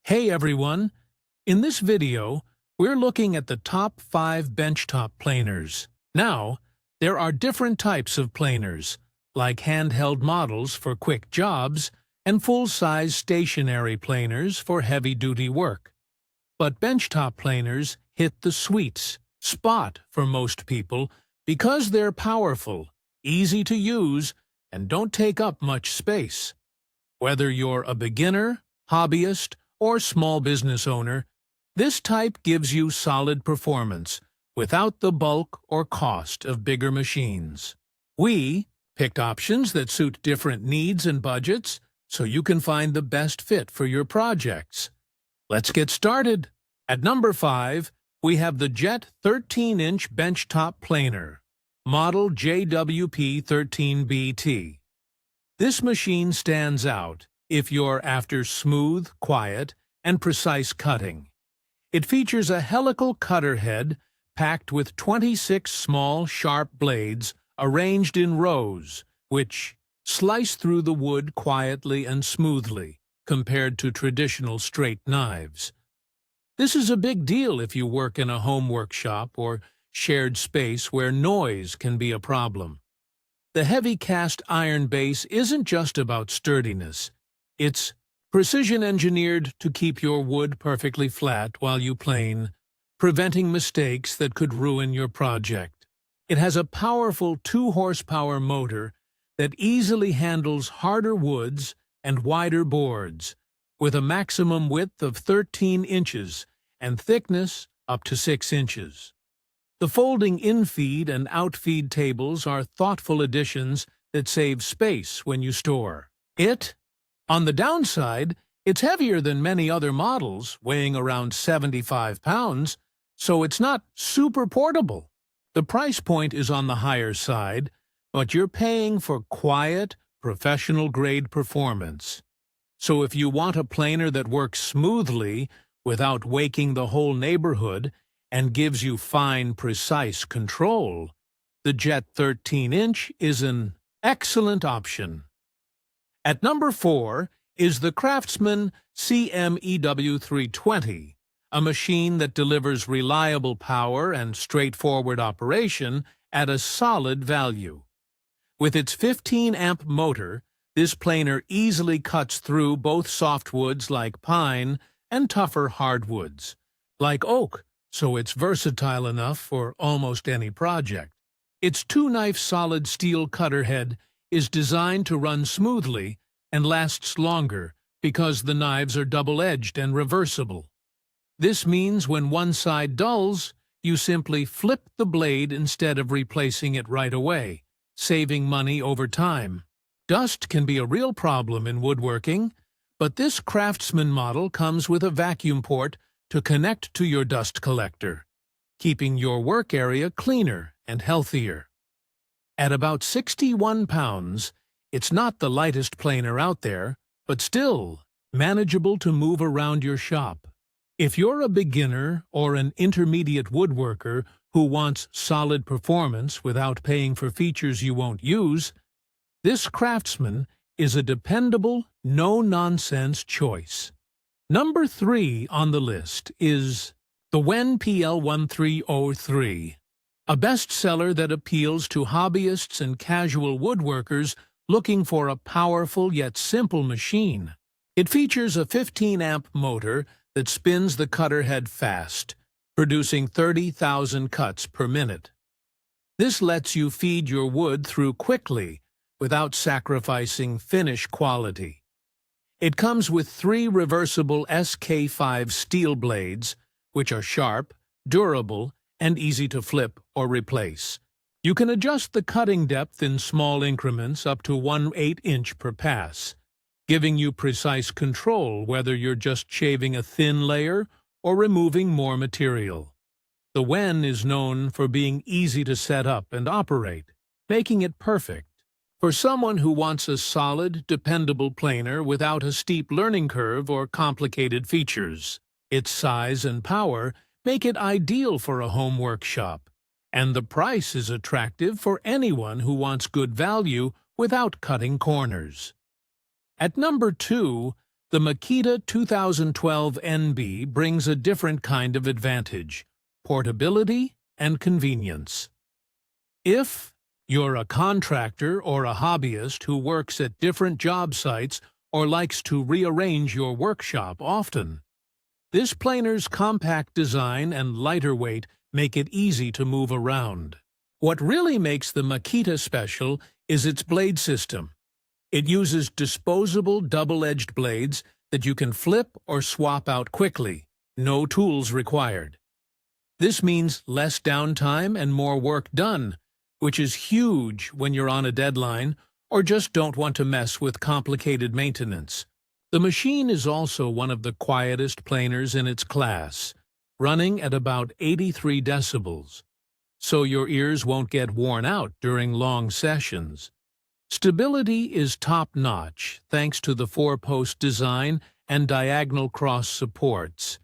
Hey everyone! In this video, we're looking at the top 5 benchtop planers. Now, there are different types of planers, like handheld models for quick jobs and full-size stationary planers for heavy-duty work. But benchtop planers hit the sweet spot for most people because they're powerful, easy to use, and don't take up much space. Whether you're a beginner, hobbyist, or small business owner, this type gives you solid performance without the bulk or cost of bigger machines. We picked options that suit different needs and budgets so you can find the best fit for your projects. Let's get started. At number 5, we have the Jet 13-inch benchtop planer, model JWP13BT. This machine stands out if you're after smooth, quiet, and precise cutting. It features a helical cutter head packed with 26 small, sharp blades arranged in rows, which slice through the wood quietly and smoothly, compared to traditional straight knives. This is a big deal if you work in a home workshop or shared space where noise can be a problem. The heavy cast iron base isn't just about sturdiness. It's precision-engineered to keep your wood perfectly flat while you plane, preventing mistakes that could ruin your project. It has a powerful 2-horsepower motor that easily handles harder woods and wider boards, with a maximum width of 13 inches and thickness up to 6 inches. The folding infeed and outfeed tables are thoughtful additions that save space when you store. On the downside, it's heavier than many other models, weighing around 75 pounds, so it's not super portable. The price point is on the higher side, but you're paying for quiet, professional-grade performance. So if you want a planer that works smoothly without waking the whole neighborhood and gives you fine, precise control, the Jet 13-inch is an excellent option. At number 4 is the CRAFTSMAN CMEW320, a machine that delivers reliable power and straightforward operation at a solid value. With its 15-amp motor, this planer easily cuts through both softwoods like pine and tougher hardwoods, like oak, so it's versatile enough for almost any project. Its 2-knife solid steel cutter head is designed to run smoothly and lasts longer because the knives are double-edged and reversible. This means when one side dulls, you simply flip the blade instead of replacing it right away, saving money over time. Dust can be a real problem in woodworking, but this CRAFTSMAN model comes with a vacuum port to connect to your dust collector, keeping your work area cleaner and healthier. At about 61 pounds, it's not the lightest planer out there, but still manageable to move around your shop. If you're a beginner or an intermediate woodworker who wants solid performance without paying for features you won't use, this CRAFTSMAN is a dependable, no-nonsense choice. Number 3 on the list is the WEN PL1303, a bestseller that appeals to hobbyists and casual woodworkers looking for a powerful yet simple machine. It features a 15-amp motor that spins the cutter head fast, producing 30,000 cuts per minute. This lets you feed your wood through quickly without sacrificing finish quality. It comes with 3 reversible SK5 steel blades, which are sharp, durable, and easy to flip or replace. You can adjust the cutting depth in small increments up to 1/8 inch per pass, giving you precise control whether you're just shaving a thin layer or removing more material. The WEN is known for being easy to set up and operate, making it perfect for someone who wants a solid, dependable planer without a steep learning curve or complicated features. Its size and power make it ideal for a home workshop, and the price is attractive for anyone who wants good value without cutting corners. At number 2, The Makita 2012 NB brings a different kind of advantage: portability and convenience. If you're a contractor or a hobbyist who works at different job sites or likes to rearrange your workshop often, this planer's compact design and lighter weight make it easy to move around. What really makes the Makita special is its blade system. It uses disposable double-edged blades that you can flip or swap out quickly, no tools required. This means less downtime and more work done, which is huge when you're on a deadline or just don't want to mess with complicated maintenance. The machine is also one of the quietest planers in its class, running at about 83 decibels, so your ears won't get worn out during long sessions. Stability is top-notch thanks to the 4-post design and diagonal cross supports,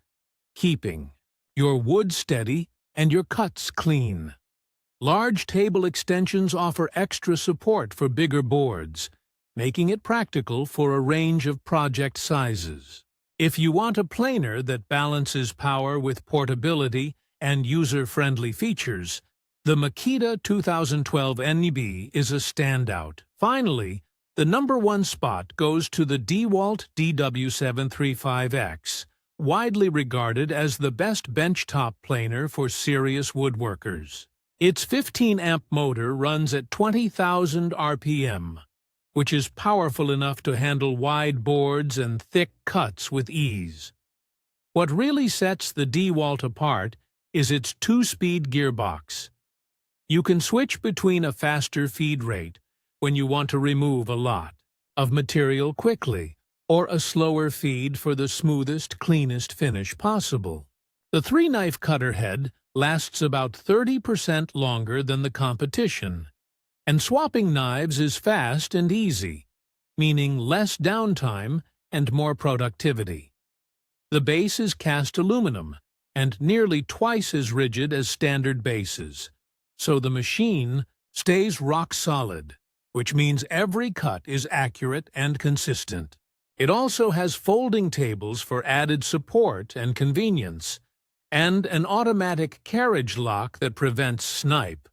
keeping your wood steady and your cuts clean. Large table extensions offer extra support for bigger boards, making it practical for a range of project sizes. If you want a planer that balances power with portability and user-friendly features, the Makita 2012 NB is a standout. Finally, the #1 spot goes to the DEWALT DW735X, widely regarded as the best benchtop planer for serious woodworkers. Its 15-amp motor runs at 20,000 RPM, which is powerful enough to handle wide boards and thick cuts with ease. What really sets the DEWALT apart is its 2-speed gearbox. You can switch between a faster feed rate when you want to remove a lot of material quickly, or a slower feed for the smoothest, cleanest finish possible. The 3-knife cutter head lasts about 30% longer than the competition, and swapping knives is fast and easy, meaning less downtime and more productivity. The base is cast aluminum and nearly twice as rigid as standard bases, so the machine stays rock solid, which means every cut is accurate and consistent. It also has folding tables for added support and convenience, and an automatic carriage lock that prevents snipe,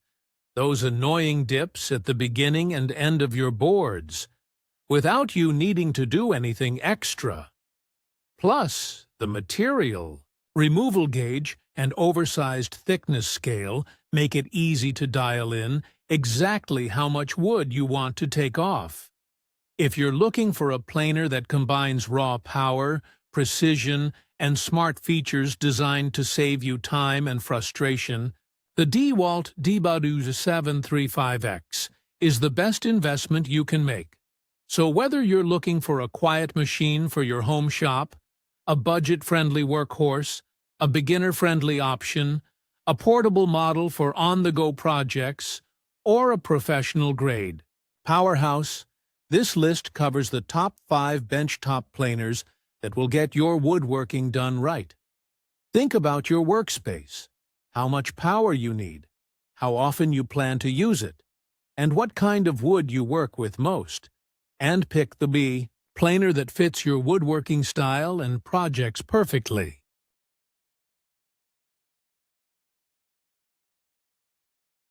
those annoying dips at the beginning and end of your boards, without you needing to do anything extra. Plus, the material, removal gauge, and oversized thickness scale make it easy to dial in exactly how much wood you want to take off. If you're looking for a planer that combines raw power, precision, and smart features designed to save you time and frustration, the DEWALT DW735X is the best investment you can make. So whether you're looking for a quiet machine for your home shop, a budget-friendly workhorse, a beginner-friendly option, a portable model for on-the-go projects, or a professional-grade powerhouse, this list covers the top 5 benchtop planers that will get your woodworking done right. Think about your workspace, how much power you need, how often you plan to use it, and what kind of wood you work with most, and pick the planer that fits your woodworking style and projects perfectly.